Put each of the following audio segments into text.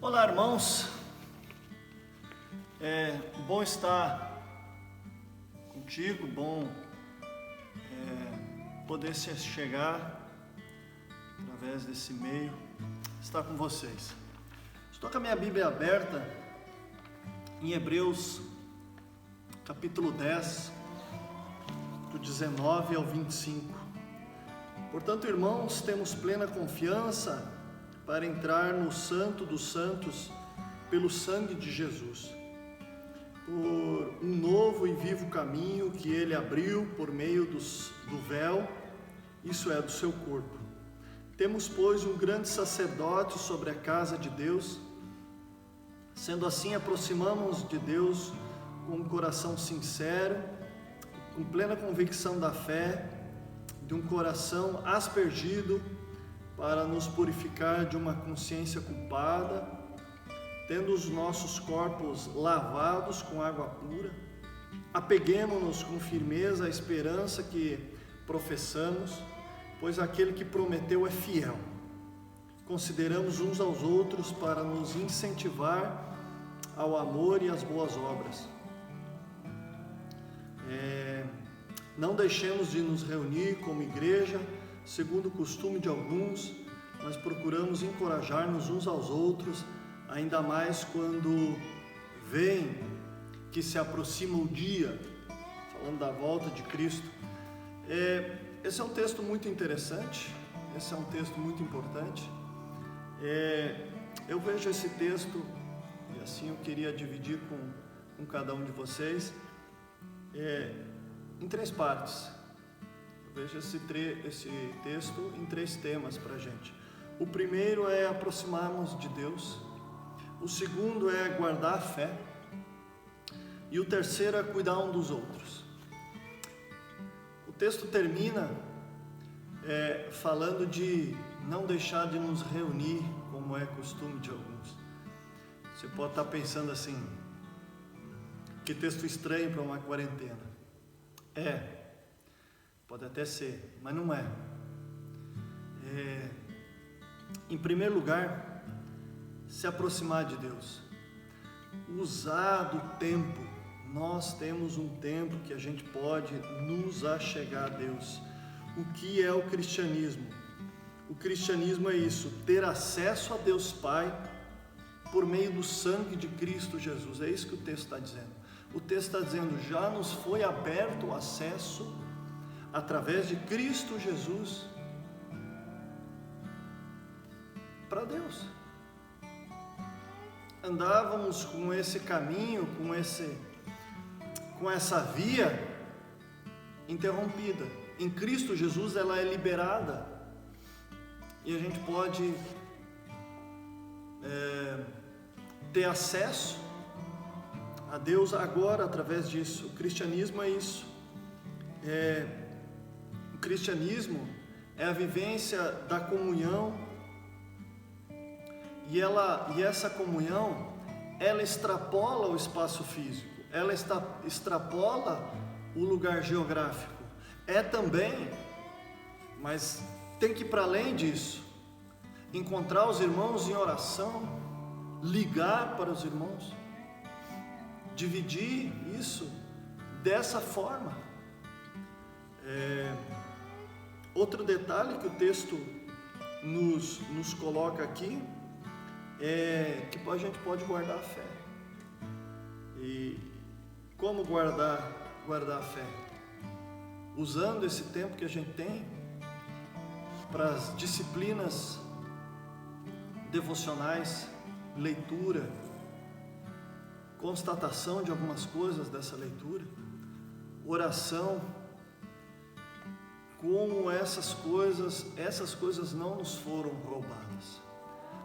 Olá, irmãos, é bom estar contigo, bom poder se chegar através desse meio, estar com vocês. Estou com a minha Bíblia aberta em Hebreus capítulo 10, do 19 ao 25. Portanto, irmãos, temos plena confiança para entrar no Santo dos Santos pelo sangue de Jesus, por um novo e vivo caminho que Ele abriu por meio do véu, isso é, do seu corpo. Temos, pois, um grande sacerdote sobre a casa de Deus. Sendo assim, aproximamos de Deus com um coração sincero, com plena convicção da fé, de um coração aspergido para nos purificar de uma consciência culpada, tendo os nossos corpos lavados com água pura. Apeguemo-nos com firmeza à esperança que professamos, pois aquele que prometeu é fiel. Consideramos uns aos outros para nos incentivar ao amor e às boas obras. Não deixemos de nos reunir como igreja, segundo o costume de alguns, mas procuramos encorajar-nos uns aos outros, ainda mais quando veem que se aproxima o dia, falando da volta de Cristo. Esse é um texto muito interessante, esse é um texto muito importante. Eu vejo esse texto, e assim eu queria dividir com cada um de vocês, em três partes. Eu vejo esse texto em três temas para a gente. O primeiro é aproximarmos de Deus, o segundo é guardar a fé, e o terceiro é cuidar um dos outros. O texto termina falando de não deixar de nos reunir, como é costume de alguns. Você pode estar pensando assim, que texto estranho para uma quarentena. Pode até ser, mas não é. Em primeiro lugar, se aproximar de Deus. Usar do tempo. Nós temos um tempo que a gente pode nos achegar a Deus. O que é o cristianismo? O cristianismo é isso, ter acesso a Deus Pai por meio do sangue de Cristo Jesus. É isso que o texto está dizendo. O texto está dizendo, já nos foi aberto o acesso através de Cristo Jesus para Deus. Andávamos com esse caminho, com essa via interrompida. Em Cristo Jesus ela é liberada e a gente pode ter acesso a Deus agora através disso. O cristianismo é isso. O cristianismo é a vivência da comunhão e essa comunhão, ela extrapola o espaço físico, ela extrapola o lugar geográfico. Também, mas tem que ir para além disso, encontrar os irmãos em oração, ligar para os irmãos, dividir isso dessa forma. Outro detalhe que o texto nos coloca aqui é que a gente pode guardar a fé. E como guardar a fé? Usando esse tempo que a gente tem para as disciplinas devocionais, leitura, constatação de algumas coisas dessa leitura, oração. Como essas coisas não nos foram roubadas.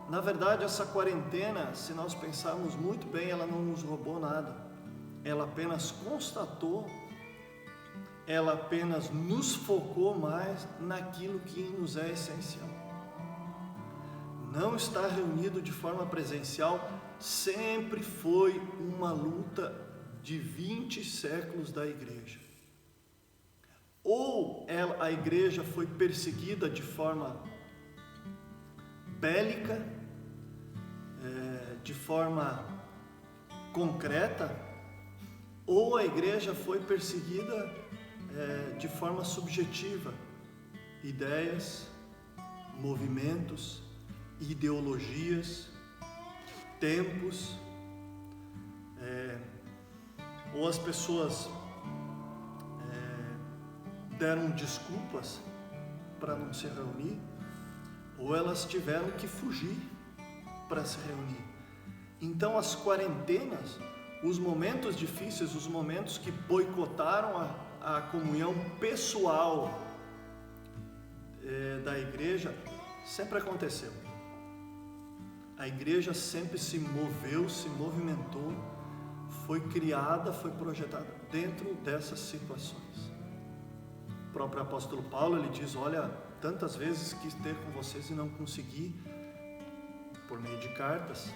Na verdade, essa quarentena, se nós pensarmos muito bem, ela não nos roubou nada. Ela apenas constatou, ela apenas nos focou mais naquilo que nos é essencial. Não estar reunido de forma presencial sempre foi uma luta de 20 séculos da igreja. Ou a igreja foi perseguida de forma bélica, de forma concreta, ou a igreja foi perseguida de forma subjetiva. Ideias, movimentos, ideologias, tempos, ou as pessoas deram desculpas para não se reunir, ou elas tiveram que fugir para se reunir. Então as quarentenas, os momentos difíceis, os momentos que boicotaram a comunhão pessoal da igreja, sempre aconteceu. A igreja sempre se moveu, se movimentou, foi criada, foi projetada dentro dessas situações. O próprio apóstolo Paulo, ele diz, olha, tantas vezes quis ter com vocês e não consegui, por meio de cartas.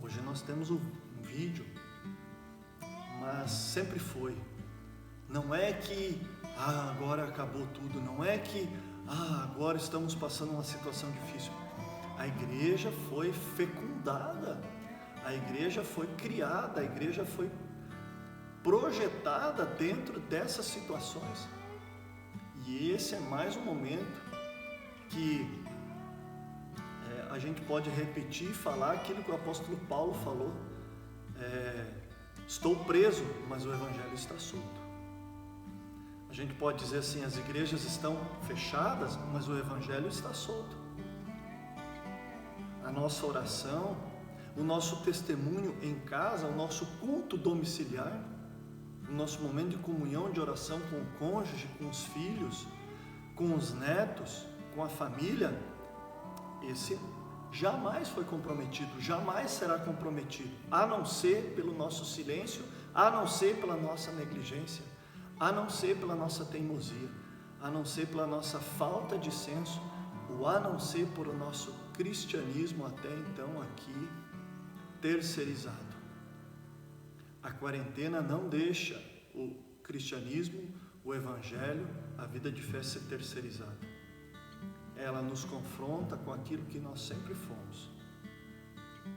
Hoje nós temos um vídeo, mas sempre foi. Não é que agora acabou tudo, não é que agora estamos passando uma situação difícil. A igreja foi fecundada, a igreja foi criada, a igreja foi projetada dentro dessas situações. E esse é mais um momento que a gente pode repetir e falar aquilo que o apóstolo Paulo falou. Estou preso, mas o evangelho está solto. A gente pode dizer assim, as igrejas estão fechadas, mas o evangelho está solto. A nossa oração, o nosso testemunho em casa, o nosso culto domiciliar, o nosso momento de comunhão, de oração com o cônjuge, com os filhos, com os netos, com a família, esse jamais foi comprometido, jamais será comprometido, a não ser pelo nosso silêncio, a não ser pela nossa negligência, a não ser pela nossa teimosia, a não ser pela nossa falta de senso, ou a não ser por o nosso cristianismo até então aqui terceirizado. A quarentena não deixa o cristianismo, o evangelho, a vida de fé ser terceirizada. Ela nos confronta com aquilo que nós sempre fomos.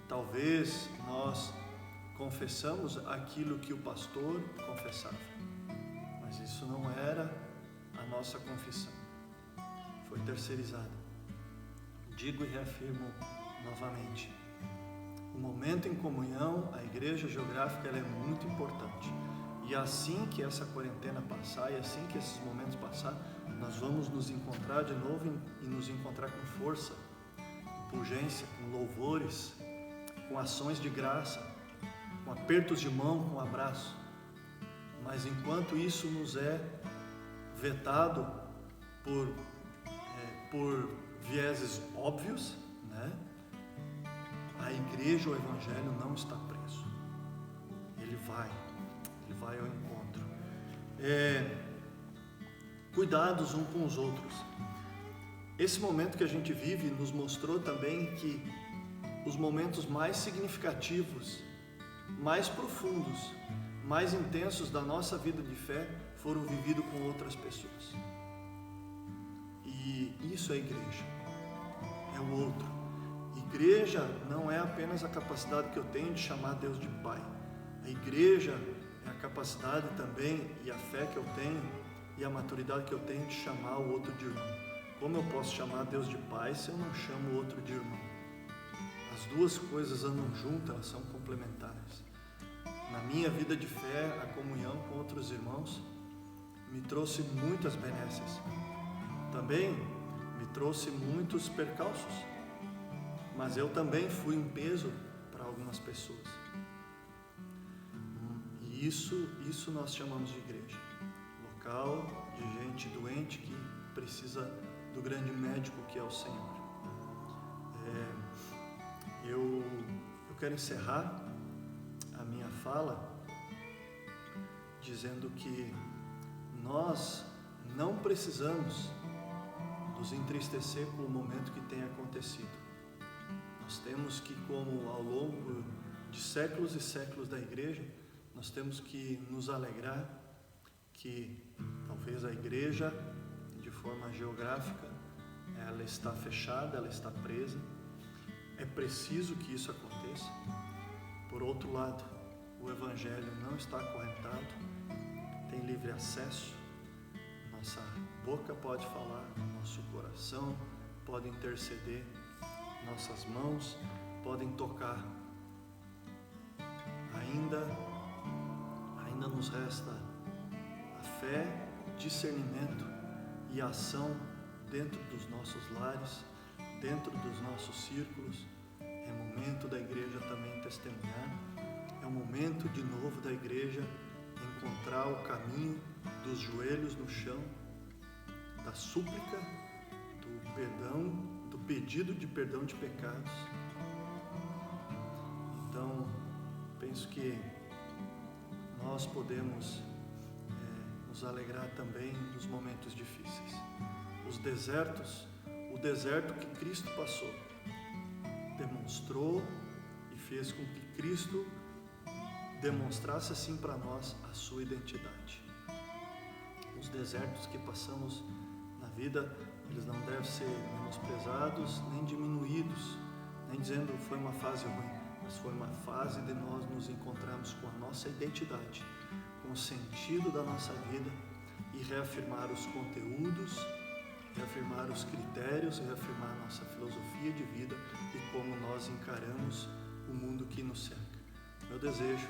Talvez nós confessamos aquilo que o pastor confessava, mas isso não era a nossa confissão, foi terceirizada. Digo e reafirmo novamente, o momento em comunhão, a igreja geográfica, ela é muito importante. E assim que essa quarentena passar, e assim que esses momentos passar, nós vamos nos encontrar de novo e nos encontrar com força, com urgência, com louvores, com ações de graça, com apertos de mão, com abraço. Mas enquanto isso nos é vetado por vieses óbvios, né? A igreja, o evangelho não está preso. Ele vai ao encontro. Cuidados uns com os outros. Esse momento que a gente vive nos mostrou também que os momentos mais significativos, mais profundos, mais intensos da nossa vida de fé foram vividos com outras pessoas. E isso é igreja, é o outro. Igreja não é apenas a capacidade que eu tenho de chamar Deus de Pai. A igreja é a capacidade também e a fé que eu tenho e a maturidade que eu tenho de chamar o outro de irmão. Como eu posso chamar Deus de Pai se eu não chamo o outro de irmão? As duas coisas andam juntas, elas são complementares. Na minha vida de fé, a comunhão com outros irmãos me trouxe muitas benesses. Também me trouxe muitos percalços, mas eu também fui um peso para algumas pessoas. E isso nós chamamos de igreja. Local de gente doente que precisa do grande médico que é o Senhor. Eu quero encerrar a minha fala dizendo que nós não precisamos nos entristecer com o momento que tem acontecido. Nós temos que, como ao longo de séculos e séculos da igreja, nós temos que nos alegrar que talvez a igreja, de forma geográfica, ela está fechada, ela está presa, é preciso que isso aconteça. Por outro lado, o Evangelho não está acorrentado, tem livre acesso, nossa boca pode falar, nosso coração pode interceder, nossas mãos podem tocar. Ainda nos resta a fé, discernimento e ação dentro dos nossos lares, dentro dos nossos círculos. É momento da igreja também testemunhar, é o momento de novo da igreja encontrar o caminho dos joelhos no chão, da súplica, do perdão, do pedido de perdão de pecados. Então, penso que nós podemos nos alegrar também nos momentos difíceis. Os desertos, o deserto que Cristo passou, demonstrou e fez com que Cristo demonstrasse assim para nós a sua identidade. Os desertos que passamos na vida, eles não devem ser menosprezados nem diminuídos, nem dizendo foi uma fase ruim, mas foi uma fase de nós nos encontrarmos com a nossa identidade, com o sentido da nossa vida e reafirmar os conteúdos, reafirmar os critérios, reafirmar a nossa filosofia de vida e como nós encaramos o mundo que nos cerca. Meu desejo